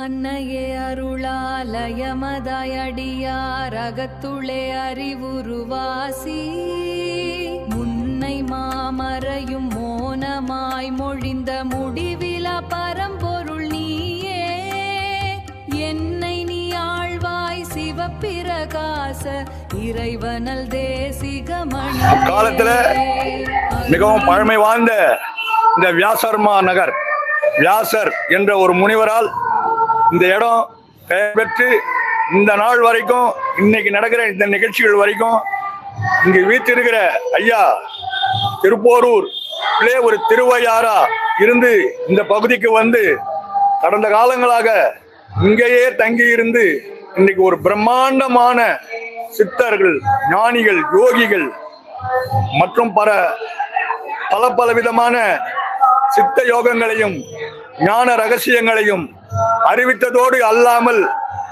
அன்னையே அருளாலயமதாய் அடியார் அகத்துளே அறிவுருவாசி முன்னை மாமறையும் மோனமாய் மொழிந்த முடிவில பரம்பொருள் நீயே என்னை நீ ஆழ்வாய் சிவப்பிரகாச இறைவனல் தேசிகமணி. அக்காலத்துல மிகவும் பழமை வாழ்ந்த இந்த வியாசர்மா நகர் வியாசர் என்ற ஒரு முனிவரால் இந்த இடம் பெயர் பெற்று இந்த நாள் வரைக்கும் இன்னைக்கு நடக்கிற இந்த நிகழ்ச்சிகள் வரைக்கும் இங்கு வீற்றிருக்கிற ஐயா திருப்போரூர் ஒரு திருவையாரா இருந்து இந்த பகுதிக்கு வந்து கடந்த காலங்களாக இங்கேயே தங்கி இருந்து இன்னைக்கு ஒரு பிரம்மாண்டமான சித்தர்கள், ஞானிகள், யோகிகள் மற்றும் பல விதமான சித்த யோகங்களையும் ஞான ரகசியங்களையும் அறிவித்ததோடு அல்லாமல்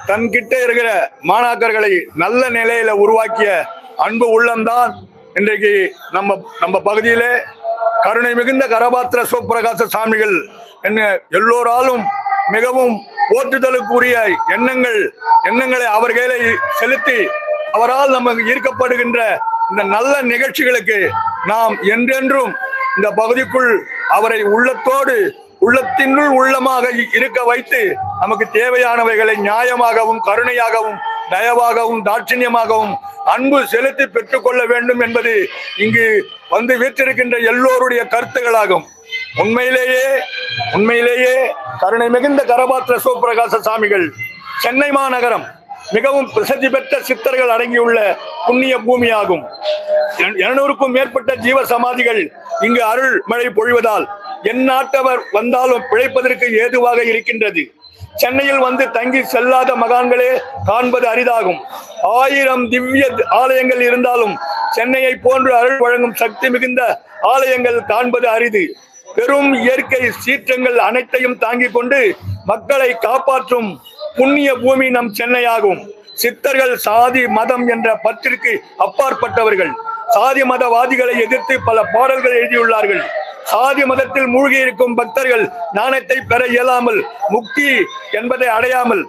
தன்கிட்ட இருக்கிற மாணாக்கர்களை நல்ல நிலையில உருவாக்கிய அன்பு உள்ளம்தான் இன்றைக்கு நம்ம பகுதியிலே கருணை மிகுந்த கரபாத்திர சிவப்பிரகாச சாமிகள் என்ன எல்லோராலும் மிகவும் போற்றுதலுக்குரிய எண்ணங்களை அவர்களை செலுத்தி அவரால் நமக்கு ஈர்க்கப்படுகின்ற இந்த நல்ல நிகழ்ச்சிகளுக்கு நாம் என்றென்றும் இந்த பகுதிக்குள் அவரை உள்ளத்தினுள் உள்ளமாக இருக்க வைத்து நமக்கு தேவையானவைகளை நியாயமாகவும் கருணையாகவும் தயவாகவும் தாட்சிணியமாகவும் அன்பு செலுத்தி பெற்றுக்கொள்ள வேண்டும் என்பது இங்கு வந்து வீற்றிருக்கின்ற எல்லோருடைய கருத்துகளாகும். உண்மையிலேயே கருணை மிகுந்த கரபாத்திர சிவப்பிரகாச சாமிகள் சென்னை மாநகரம் மிகவும் பிரசித்தி பெற்ற சித்தர்கள் அடங்கியுள்ள புண்ணிய பூமியாகும். 200க்கும் மேற்பட்ட ஜீவ சமாதிகள் இங்கு அருள் மழை பொழிவதால் எந்நாட்டவர் வந்தாலும் பிழைப்பதற்கு ஏதுவாக இருக்கின்றது. சென்னையில் வந்து தங்கி செல்லாத மகான்களே காண்பது அரிதாகும். 1000 திவ்ய ஆலயங்கள் இருந்தாலும் சென்னையை போன்று அருள் வழங்கும் சக்தி மிகுந்த ஆலயங்கள் காண்பது அரிது. பெரும் இயற்கை சீற்றங்கள் அனைத்தையும் தாங்கிக் கொண்டு மக்களை காப்பாற்றும் புண்ணிய பூமி நம் சென்னையாகும். சித்தர்கள் சாதி மதம் என்ற பற்றிற்கு அப்பாற்பட்டவர்கள். சாதி மதவாதிகளை எதிர்த்து பல பாடல்கள் எழுதியுள்ளார்கள். சாதி மதத்தில் மூழ்கி இருக்கும் பக்தர்கள் ஞானத்தை பெற இயலாமல் முக்தி என்பதை அடையாமல்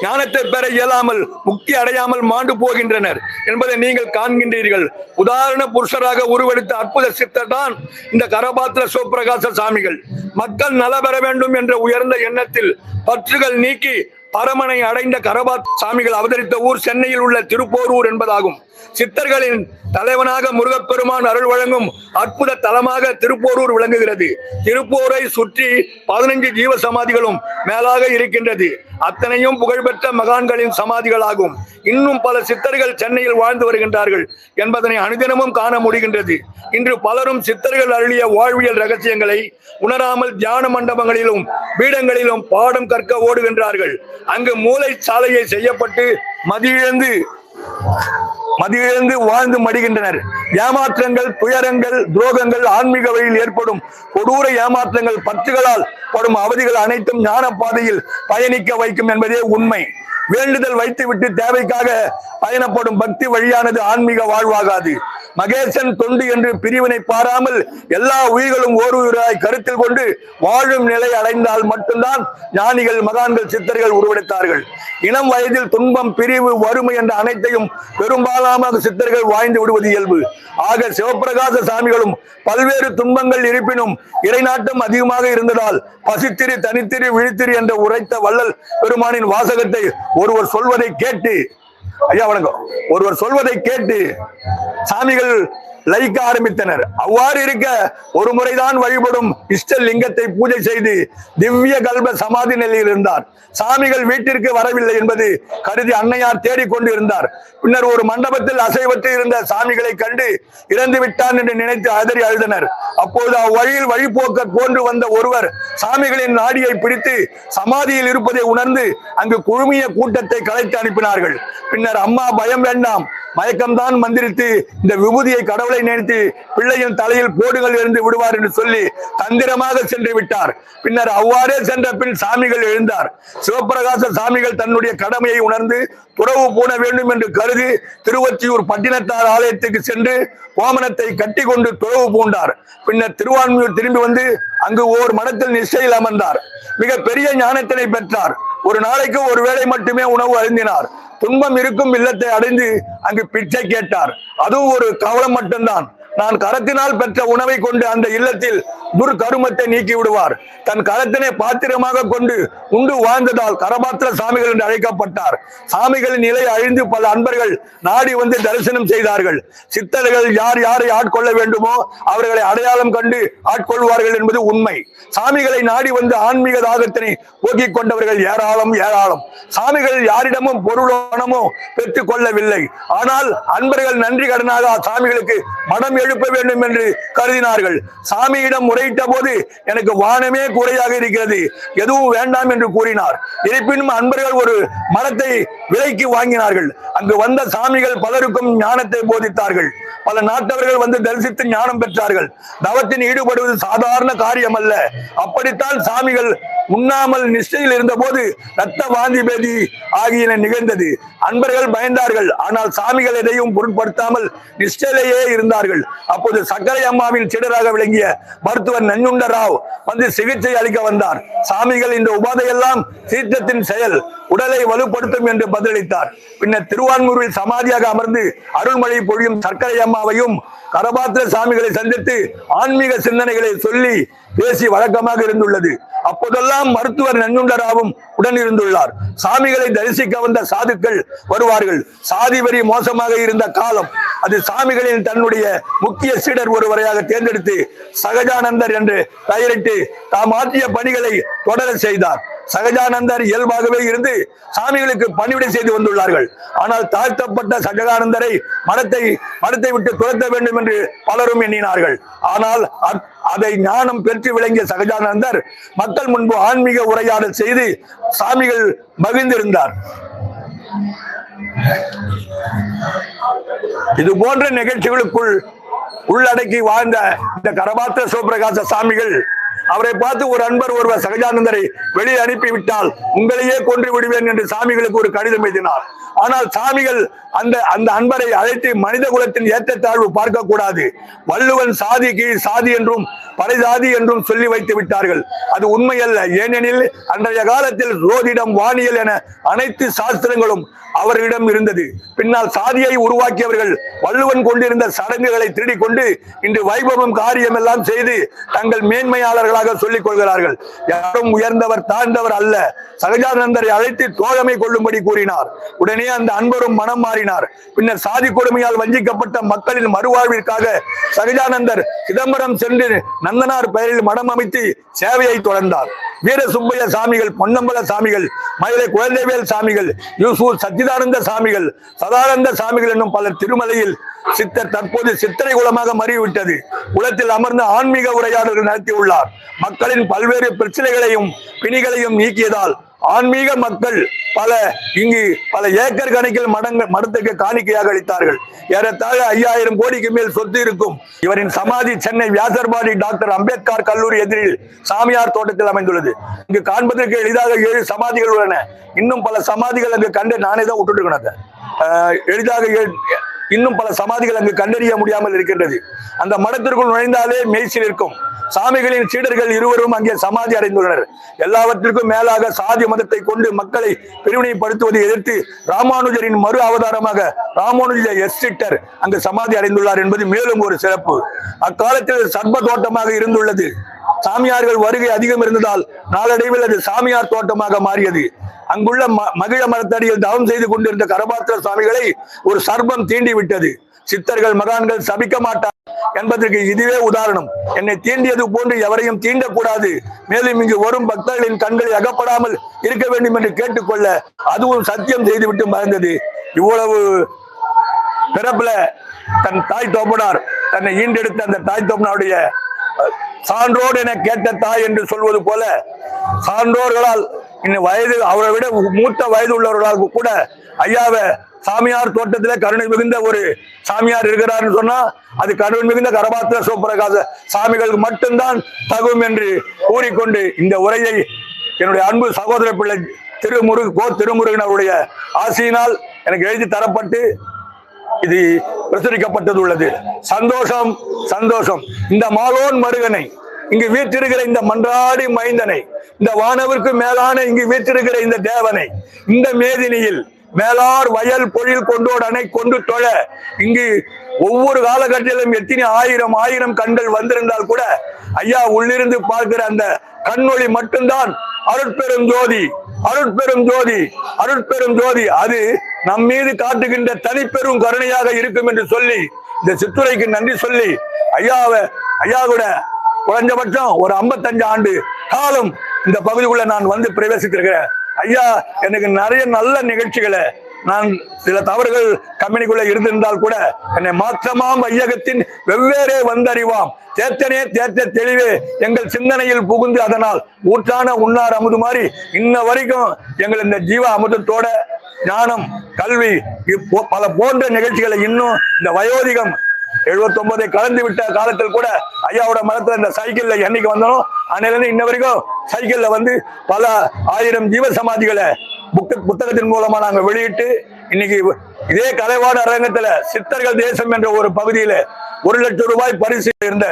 ஞானத்தை பெற இயலாமல் முக்தி அடையாமல் மாண்டு போகின்றனர் என்பதை நீங்கள் காண்கின்றீர்கள். உதாரண புருஷராக உருவெடுத்த அற்புத சித்தர் தான் இந்த கரபாத்திர சிவப்பிரகாச சாமிகள். மக்கள் நல பெற வேண்டும் என்ற உயர்ந்த எண்ணத்தில் பற்றுகள் நீக்கி பரமனை அடைந்த கரபாத் சாமிகள் அவதரித்த ஊர் சென்னையில் உள்ள திருப்போரூர் என்பதாகும். சித்தர்களின் தலைவனாக முருகப்பெருமான் அருள் வழங்கும் அற்புத தலமாக திருப்போரூர் விளங்குகிறது. திருப்போரை சுற்றி 15 ஜீவ சமாதிகளும் மேலாக இருக்கின்றது. அத்தனையும் புகழ்பெற்ற மகான்களின் சமாதிகளாகும். இன்னும் பல சித்தர்கள் சென்னையில் வாழ்ந்து வருகின்றார்கள் என்பதனை அனுதினமும் காண முடிகின்றது. இன்று பலரும் சித்தர்கள் அருளிய வாழ்வியல் ரகசியங்களை உணராமல் தியான மண்டபங்களிலும் பீடங்களிலும் பாடம் கற்க ஓடுகின்றார்கள். அங்கு மூளை சாலையை செய்யப்பட்டு மதியிழந்து வாழ்ந்து மடிகின்றனர். ஏமாற்றங்கள், துயரங்கள், துரோகங்கள், ஆன்மீக வழியில் ஏற்படும் கொடூர ஏமாற்றங்கள், பற்றுகளால் படும் அவதிகள் அனைத்தும் ஞான பாதையில் பயணிக்க வைக்கும் என்பதே உண்மை. வேண்டுதல் வைத்துவிட்டு தேவைக்காக பயணப்படும் பக்தி வழியானது ஆன்மீக வாழ்வாகாது. மகேசன் தொண்டு என்று பிரிவினை பாராமல் எல்லா உயிர்களும் ஓர் உயிராய் கருத்தில் கொண்டு வாழும் நிலை அடைந்தால் மட்டும்தான் ஞானிகள், மகான்கள், சித்தர்கள் உருவெடுத்தார்கள். இளம் வயதில் துன்பம், பிரிவு, வறுமை என்ற அனைத்தையும் பெரும்பாலான சித்தர்கள் வாழ்ந்து விடுவது இயல்பு. ஆக சிவப்பிரகாச சாமிகளும் பல்வேறு துன்பங்கள் இருப்பினும் இறைநாட்டம் அதிகமாக இருந்ததால் பசித்திரி, தனித்திரி, விழித்திரி என்ற உரைத்த வள்ளல் பெருமானின் வாசகத்தை ஒருவர் சொல்வதை கேட்டு சாமிகள் லயிக்க ஆரம்பித்தனர். அவ்வாறு இருக்க ஒரு முறைதான் வழிபடும் இஷ்ட லிங்கத்தை பூஜை செய்து திவ்ய கல்ப சமாதி நிலையில் இருந்தார். சாமிகள் வீட்டிற்கு வரவில்லை என்பது கருதி அன்னையார் தேடிக்கொண்டு இருந்தார். பின்னர் ஒரு மண்டபத்தில் அசைவற்று இருந்த சாமிகளை கண்டு இறந்து விட்டான் என்று நினைத்து அதறி அழுதனர். அப்போது அவ்வழியில் வழிபோக்க போன்று வந்த ஒருவர் சாமிகளின் நாடியை பிடித்து சமாதியில் இருப்பதை உணர்ந்து அங்கு குழுமிய கூட்டத்தை கலைத்து அனுப்பினார்கள். பின்னர் அம்மா பயம் வேண்டாம், மயக்கம்தான் மந்திரித்து இந்த விபூதியை கடவுளை நினைத்து பிள்ளையின் தலையில் போடுகள் இருந்து விடுவார் என்று சொல்லி தந்திரமாக சென்று விட்டார். பின்னர் அவ்வாறே சென்ற பின் சாமிகள் எழுந்தார். சிவபிரகாச சாமிகள் தன்னுடைய கடமையை உணர்ந்து துறவு பூண வேண்டும் என்று கருதி திருவொற்றியூர் பட்டினத்தார் ஆலயத்துக்கு சென்று கோமணத்தை கட்டி கொண்டு துறவு பூண்டார். பின்னர் திருவான்மியூர் திரும்பி வந்து அங்கு ஓர் மடத்தில் நிஷ்டையில் அமர்ந்தார். மிக பெரிய ஞானத்தினை பெற்றார். ஒரு நாளைக்கு ஒரு வேளை மட்டுமே உணவு அருந்தினார். துன்பம் இருக்கும் இல்லத்தை அடைந்து அங்கு பிச்சை கேட்டார். அதுவும் ஒரு கவலம் மட்டும்தான். நான் கரத்தினால் பெற்ற உணவை கொண்டு அந்த இல்லத்தில் துர்கருமத்தை நீக்கி விடுவார். தன் கரத்தினை பாத்திரமாக கொண்டு உண்டு வாழ்ந்ததால் கரபாத்திர சாமிகள் என்று அழைக்கப்பட்டார். சாமிகளின் நிலை அழிந்து பல அன்பர்கள் நாடி வந்து தரிசனம் செய்தார்கள். சித்தர்கள் யார் யாரை ஆட்கொள்ள வேண்டுமோ அவர்களை அடையாளம் கண்டு ஆட்கொள்வார்கள் என்பது உண்மை. சாமிகளை நாடி வந்து ஆன்மீக தாகத்தினை போக்கிக் கொண்டவர்கள் ஏராளம் ஏராளம். சாமிகள் யாரிடமும் பொருளோ பெற்றுக் கொள்ளவில்லை. ஆனால் அன்பர்கள் நன்றி கடனாக சாமிகளுக்கு மனம் எழுப்ப வேண்டும் என்று கருதினார்கள். சாமியிடம் முறையிட்ட போது எனக்கு வானமே குறையாக இருக்கிறது, எதுவும் வேண்டாம் என்று கூறினார். இருப்பினும் அன்பர்கள் ஒரு மரத்தை விலைக்கு வாங்கினார்கள். அங்கு வந்த சாமிகள் பலருக்கும் ஞானத்தை போதித்தார்கள். பல நாட்டவர்கள் வந்து தரிசித்து ஞானம் பெற்றார்கள். தவத்தில் ஈடுபடுவது சாதாரண காரியம் அல்ல. அப்படித்தான் சாமிகள் உண்ணாமல் நிஷ்டையில் இருந்த போது ரத்த வாந்தி பேதி ஆகியன நிகழ்ந்தது. அன்பர்கள் பயந்தார்கள். ஆனால் சாமிகள் எதையும் பொருட்படுத்தாமல் நிஷ்டையிலேயே இருந்தார்கள். அப்போது சக்கரை அம்மாவின் சீடராக விளங்கிய மருத்துவர் நஞ்சுண்டராவ் வந்து சிகிச்சை அளிக்க வந்தார். சாமிகள் இந்த உபாதையெல்லாம் தீர்த்தத்தின் செயல், உடலை வலுப்படுத்தும் என்று பதிலளித்தார். பின்னர் திருவான்மூரில் சமாதியாக அமர்ந்து அருள்மழை பொழியும் சர்க்கரை அம்மாவையும் கரபாத்திர சாமிகளை சந்தித்து ஆன்மீக சிந்தனைகளை சொல்லி பேசி வழக்கமாக இருந்துள்ளது. அப்போதெல்லாம் மருத்துவர் நஞ்சுண்டராவும் உடன் இருந்துள்ளார். சாமிகளை தரிசிக்க வந்த சாதுக்கள் வருவார்கள். சாதி வரி மோசமாக இருந்த காலம் அது. சாமிகளின் தன்னுடைய முக்கிய சீடர் ஒருவரையாக தேர்ந்தெடுத்து சகஜானந்தர் என்று பெயரிட்டு தாம் ஆற்றிய பணிகளை தொடர செய்தார். சகஜானந்தர் இயல்பாகவே இருந்து சாமிகளுக்கு பணிவிடை செய்து வந்துள்ளார்கள். ஆனால் தாழ்த்தப்பட்ட சகஜானந்தரை மடத்தை விட்டு துரத்த வேண்டும் என்று பலரும் எண்ணினார்கள். ஆனால் அதை ஞானம் பெற்று விளங்கிய சகஜானந்தர் மக்கள் முன்பு ஆன்மீக உரையாடல் செய்து சாமிகள் மகிழ்ந்திருந்தார். இது போன்ற நிகழ்ச்சிகளுக்குள் உள்ளடக்கி வாழ்ந்த இந்த கரபாத்திர சிவபிரகாச சாமிகள் அவரை பார்த்து ஒரு அன்பர் ஒருவர் சகஜானந்தரை வெளியே அனுப்பிவிட்டால் உங்களையே கொன்று விடுவேன் என்று சாமிகளுக்கு ஒரு கடிதம் எழுதினார். ஆனால் சாமிகள் அந்த அன்பரை அழைத்து மனித குலத்தின் ஏற்றத்தாழ்வு பார்க்க கூடாது, வள்ளுவன் சாதி கீழ் சாதி என்றும் பறைசாதி என்றும் சொல்லி வைத்து விட்டார்கள். அது உண்மையல்ல. ஏனெனில் அன்றைய காலத்தில் ரோதிடம் வானியல் என அனைத்து சாஸ்திரங்களும் அவர்களிடம் இருந்தது. பின்னால் சாதியை உருவாக்கியவர்கள் வள்ளுவன் கொண்டிருந்த சடங்குகளை திருடிக் கொண்டு இன்று வைபவம் காரியம் எல்லாம் செய்து தங்கள் மேன்மையாளர்களாக சொல்லிக் கொள்கிறார்கள். யாரும் உயர்ந்தவர் தாழ்ந்தவர் அல்ல. சகஜானந்தரை அழைத்து தோழமை கொள்ளும்படி கூறினார். உடனே அந்த அன்பரும் மனம் மாறினார். பின்னர் சாதி கொடுமையால் வஞ்சிக்கப்பட்ட மக்களின் மறுவாழ்விற்காக சகஜானந்தர் சிதம்பரம் சென்று நந்தனார் பெயரில் மடம் அமைத்து சேவையை தொடர்ந்தார். வீர சுப்பைய சாமிகள், பொன்னம்பல சாமிகள், மயிலை குழந்தைவேல் சாமிகள், யூசூர் சச்சிதானந்த சாமிகள், சதானந்த சாமிகள் என்னும் பலர் திருமலையில் சித்தர் தற்போது சித்திரை குலமாக மறிவிட்டது குலத்தில் அமர்ந்து ஆன்மீக உரையாடல்கள் நடத்தியுள்ளார். மக்களின் பல்வேறு பிரச்சனைகளையும் பிணிகளையும் நீக்கியதால் ஆன்மீக மக்கள் இங்கு பல ஏக்கர் கணக்கில் மடத்துக்கு காணிக்கையாக அளித்தார்கள். ஏறத்தாழ 5000 கோடிக்கு மேல் சொத்து இருக்கும். இவரின் சமாதி சென்னை வியாசர்பாடி டாக்டர் அம்பேத்கர் கல்லூரி எதிரில் சாமியார் தோட்டத்தில் அமைந்துள்ளது. இங்கு காண்பதற்கு எளிதாக 7 சமாதிகள் உள்ளன. இன்னும் பல சமாதிகள் அங்கு கண்டு நானே தான் விட்டுட்டு எளிதாக இன்னும் பல சமாதிகள் அங்கு கண்டறிய முடியாமல் இருக்கின்றது. அந்த மடத்திற்குள் நுழைந்தாலே மெய்சில் இருக்கும். சாமிகளின் சீடர்கள் இருவரும் அங்கே சமாதி அடைந்துள்ளனர். எல்லாவற்றிற்கும் மேலாக சாதி மதத்தை கொண்டு மக்களை பிரிவினைப்படுத்துவதை எதிர்த்து ராமானுஜரின் மறு அவதாரமாக ராமானுஜ எஸ்சிட்டர் அங்கு சமாதி அடைந்துள்ளார் என்பது மேலும் ஒரு சிறப்பு. அக்காலத்தில் சர்ப தோட்டமாக இருந்துள்ளது. சாமியார்கள் வருகை அதிகம் இருந்ததால் நாளடைவில் அது சாமியார் தோட்டமாக மாறியது. அங்குள்ள மகிழ மரத்தடியில் தவம் செய்து கொண்டிருந்த கரபாத்திர சுவாமிகளை ஒரு சர்ப்பம் தீண்டி விட்டது. சித்தர்கள் மகான்கள் சபிக்க மாட்டார் என்பதற்கு இதுவே உதாரணம். என்னை தீண்டியது போன்று எவரையும் தீண்டக்கூடாது, மேலும் இங்கு வரும் பக்தர்களின் கண்களில் அகப்படாமல் இருக்க வேண்டும் என்று கேட்டுக்கொள்ள அதுவும் சத்தியம் செய்துவிட்டு மறந்தது. இவ்வளவு பிறப்புல தன் தாய் தோப்பனார் தன்னை ஈண்டெடுத்த அந்த தாய் தோப்பனாருடைய சான்றோர் என கேட்ட தாய் என்று சொல்வது போல சான்றோர்களால் இன்னும் வயது அவரை விட மூத்த வயது உள்ளவர்களால் கூட ஐயாவை சாமியார் தோட்டத்திலே கருணை மிகுந்த ஒரு சாமியார் இருக்கிறார்னு சொன்னா அது கருணை மிகுந்த கரபாத்திர சிவபிரகாச சாமிகளுக்கு மட்டும்தான் தகும் என்று கூறிக்கொண்டு இந்த உரையை என்னுடைய அன்பு சகோதர பிள்ளை திருமுருகன் அவருடைய ஆசையினால் எனக்கு எழுதி தரப்பட்டு இது பிரசுரிக்கப்பட்டது உள்ளது. சந்தோஷம் சந்தோஷம். இந்த மாலோன் மருகனை, இங்கு வீற்றிருக்கிற இந்த மன்றாடி மைந்தனை, இந்த வானவிற்கு மேலான இங்கு வீற்றிருக்கிற இந்த தேவனை, இந்த மேதினியில் மேலார் வயல் பொழில் கொண்டோடு அணை கொண்டு தொழ இங்கு ஒவ்வொரு காலகட்டத்திலும் எத்தனை ஆயிரம் கண்கள் வந்திருந்தால் கூட ஐயா உள்ளிருந்து பார்க்கிற அந்த கண்ணொளி மட்டும்தான் அருட்பெரும் ஜோதி, அருட்பெரும் ஜோதி, அருட்பெரும் ஜோதி. அது நம் மீது காட்டுகின்ற தனிப்பெரும் கருணையாக இருக்கும் என்று சொல்லி இந்த சித்துரைக்கு நன்றி சொல்லி ஐயா கூட குறைஞ்சபட்சம் ஒரு 55 ஆண்டு காலம் இந்த பகுதிக்குள்ள நான் வந்து பிரவேசித்திருக்கிறேன். ஐயா எனக்கு நிறைய நல்ல நிகழ்ச்சிகளை, நான் சில தவறுகள் கம்பெனிக்குள்ள இருந்திருந்தால் கூட என்னை மாற்றமாம் வையகத்தின் வெவ்வேறே வந்தறிவாம் தேத்தனே தேத்த தெளிவே எங்கள் சிந்தனையில் புகுந்து அதனால் ஊற்றான உண்ணார் அமுது மாதிரி இன்ன வரைக்கும் எங்கள் இந்த ஜீவ அமுதத்தோட ஞானம் கல்வி பல போன்ற நிகழ்ச்சிகளை இன்னும் இந்த வயோதிகம் 79 கலந்து விட்ட காலத்தில் கூட ஐயாவோட மரத்துல இந்த சைக்கிள்ல என்னைக்கு வந்தோம் அன்னையிலிருந்து இன்ன வரைக்கும் சைக்கிள்ல வந்து பல 1000 ஜீவ சமாதிகளை புத்தகத்தின் மூலமா நாங்க வெளியிட்டு இன்னைக்கு இதே கலைவாண அரங்கத்துல சித்தர்கள் தேசம் என்ற ஒரு பகுதியில 1 லட்சம் ரூபாய் பரிசு இருந்த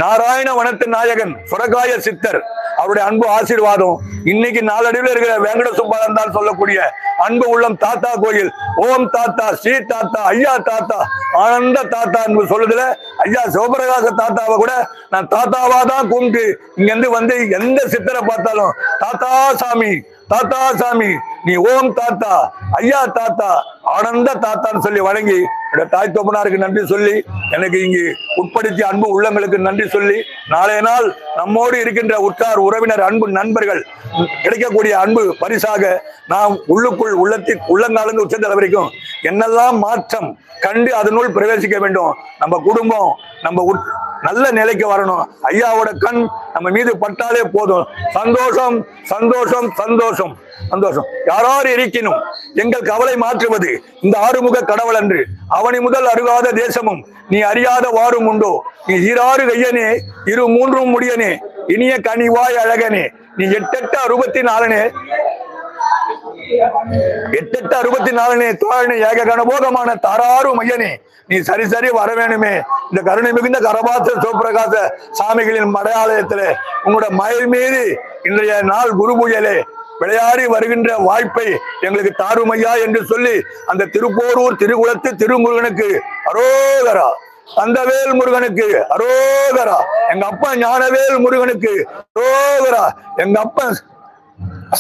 நாராயண வனத்து நாயகன் சுரகாய சித்தர் அவருடைய அன்பு ஆசீர்வாதம் இன்னைக்கு நாளடைவில் இருக்கிற வெங்கட சுப்பாளன் தான் சொல்லக்கூடிய அன்பு உள்ளம் தாத்தா கோயில் ஓம் தாத்தா ஸ்ரீ தாத்தா ஐயா தாத்தா ஆனந்த தாத்தா என்று சொல்லுதுல ஐயா சிவபிரகாச தாத்தாவை கூட நான் தாத்தாவா தான் கும்பிட்டு இங்கிருந்து வந்து எந்த சித்தரை பார்த்தாலும் தாத்தா சாமி தாத்தா சாமி நீ ஓம் தாத்தா ஐயா தாத்தா ஆனந்த தாத்தான்னு சொல்லி வழங்கி தாய் தோப்பனாருக்கு நன்றி சொல்லி எனக்கு இங்கு உட்படுத்திய அன்பு உள்ளங்களுக்கு நன்றி சொல்லி நாளைய நாள் நம்மோடு இருக்கின்ற உற்றார் உறவினர் அன்பு நண்பர்கள் கிடைக்கக்கூடிய அன்பு பரிசாக நாம் உள்ளங்காலங்க உச்சந்தலை வரைக்கும் என்னெல்லாம் மாற்றம் கண்டு அதனுள் பிரவேசிக்க வேண்டும். நம்ம குடும்பம் நம்ம நல்ல நிலைக்கு வரணும். ஐயாவோட கண் நம்ம மீது பட்டாலே போதும். சந்தோஷம் சந்தோஷம் சந்தோஷம் சந்தோஷம். யாராரு இருக்கணும் எங்கள் கவலை மாற்றுவது இந்த ஆறுமுக கடவுள் அன்று அவனி முதல் அருகாத தேசமும் நீ அறியாத வாரும் உண்டோ நீ 2 கையனே 3 முடியனே இனிய கனிவாய் அழகனே நீ 864 தோழனே ஏக கனபோகமான தாராறு மையனே நீ சரி வர வேணுமே. இந்த கருணை மிகுந்த கரபாத்திர சிவபிரகாச சாமிகளின் மடையாலயத்துல உங்களோட மயில் மீது இன்றைய நாள் குரு பூஜையிலே விளையாடி வருகின்ற வாய்ப்பை எங்களுக்கு தாருமையா என்று சொல்லி அந்த திருப்போரூர் திருகுலத்து திருமுருகனுக்கு அரோகரா, தந்தவேல் முருகனுக்கு அரோகரா, எங்க அப்பா ஞானவேல் முருகனுக்கு அரோகரா, எங்க அப்பா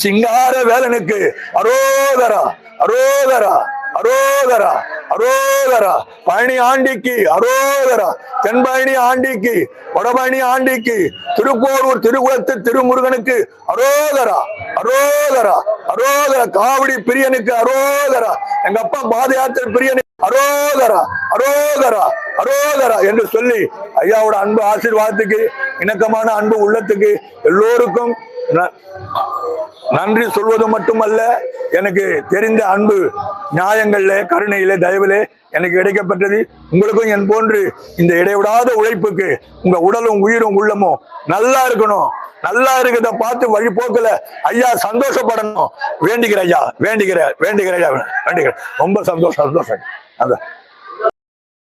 சிங்கார வேலனுக்கு அரோகரா அரோகரா அரோகரா அரோகரா, பழனி ஆண்டிக்கு அரோகரா, தென்பழனி ஆண்டிக்கு வடபழனி ஆண்டிக்கு திருப்போரூர் திருக்குளத்து திருமுருகனுக்கு அரோகரா அரோகரா அரோகரா, காவடி பிரியனுக்கு அரோகரா, எங்க அப்பா பாத யாத்திரை பிரியனுக்கு அரோகரா அரோகரா அரோகரா என்று சொல்லி ஐயாவோட அன்பு ஆசீர்வாதத்துக்கு இணக்கமான அன்பு உள்ளத்துக்கு எல்லோருக்கும் நன்றி சொல்வது மட்டுமல்ல, எனக்கு தெரிந்த அன்பு நியாயங்கள்ல கருணையில தயவுல எனக்கு கிடைக்கப்பட்டது. உங்களுக்கும் என் போன்று இந்த இடைவிடாத உழைப்புக்கு உங்க உடலும் உயிரும் உள்ளமும் நல்லா இருக்கணும். நல்லா இருக்கிறத பார்த்து வழிபோக்குல ஐயா சந்தோஷப்படணும் வேண்டிக்கிற ஐயா வேண்டிக்கிற ஐயா வேண்டிக்கிறேன். ரொம்ப சந்தோஷம் அதான்.